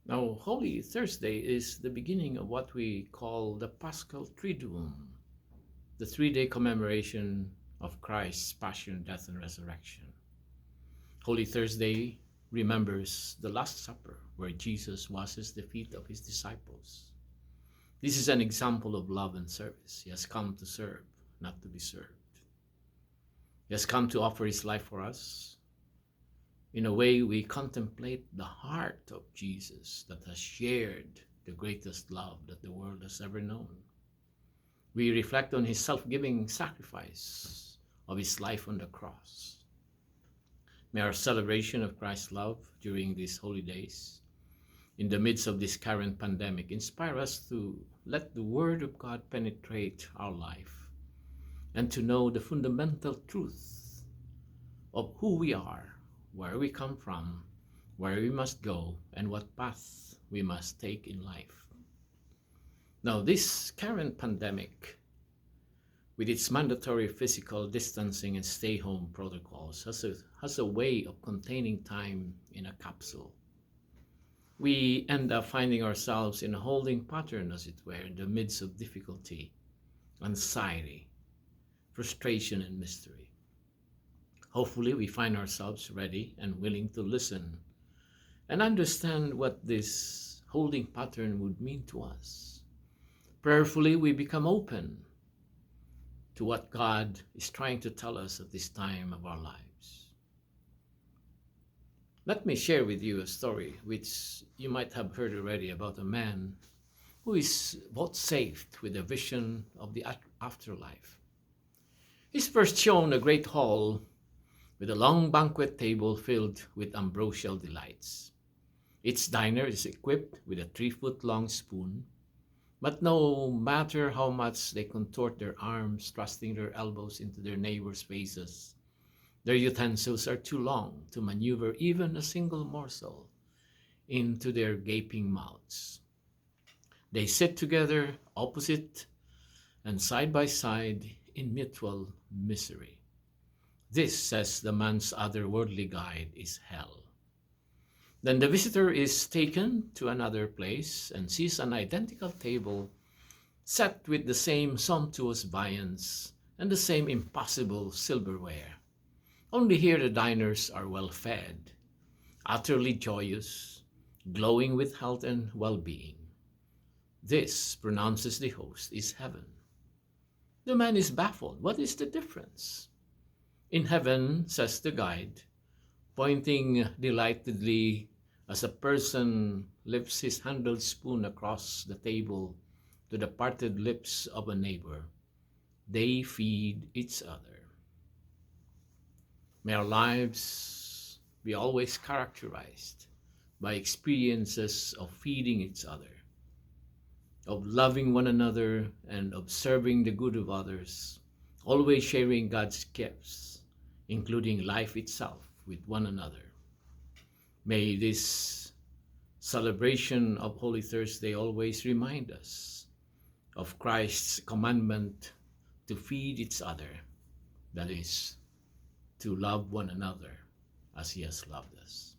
Now, Holy Thursday is the beginning of what we call the Paschal Triduum, the 3 day commemoration of Christ's passion, death, and resurrection. Holy Thursday remembers the Last Supper, where Jesus washes the feet of his disciples. This is an example of love and service. He has come to serve, not to be served. He has come to offer his life for us. In a way, we contemplate the heart of Jesus that has shared the greatest love that the world has ever known. We reflect on his self-giving sacrifice of his life on the cross. May our celebration of Christ's love during these holy days, in the midst of this current pandemic, inspire us to let the Word of God penetrate our life and to know the fundamental truth of who we are, where we come from, where we must go, and what path we must take in life. Now, this current pandemic, with its mandatory physical distancing and stay-home protocols, has a way of containing time in a capsule. We end up finding ourselves in a holding pattern, as it were, in the midst of difficulty, anxiety, frustration, and mystery. Hopefully, we find ourselves ready and willing to listen and understand what this holding pattern would mean to us. Prayerfully, we become open to what God is trying to tell us at this time of our lives. Let me share with you a story which you might have heard already about a man who is vouchsafed with a vision of the afterlife. He's first shown a great hall with a long banquet table filled with ambrosial delights. Its diner is equipped with a 3-foot-long spoon, but no matter how much they contort their arms, thrusting their elbows into their neighbors' faces, their utensils are too long to maneuver even a single morsel into their gaping mouths. They sit together, opposite and side by side, in mutual misery. This, says the man's otherworldly guide, is hell. Then the visitor is taken to another place and sees an identical table set with the same sumptuous viands and the same impossible silverware. Only here the diners are well fed, utterly joyous, glowing with health and well-being. This, pronounces the host, is heaven. The man is baffled. What is the difference? In heaven, says the guide, pointing delightedly as a person lifts his handled spoon across the table to the parted lips of a neighbor, they feed each other. May our lives be always characterized by experiences of feeding each other, of loving one another, and of serving the good of others, always sharing God's gifts, including life itself, with one another. May this celebration of Holy Thursday always remind us of Christ's commandment to feed each other, that is, to love one another as he has loved us.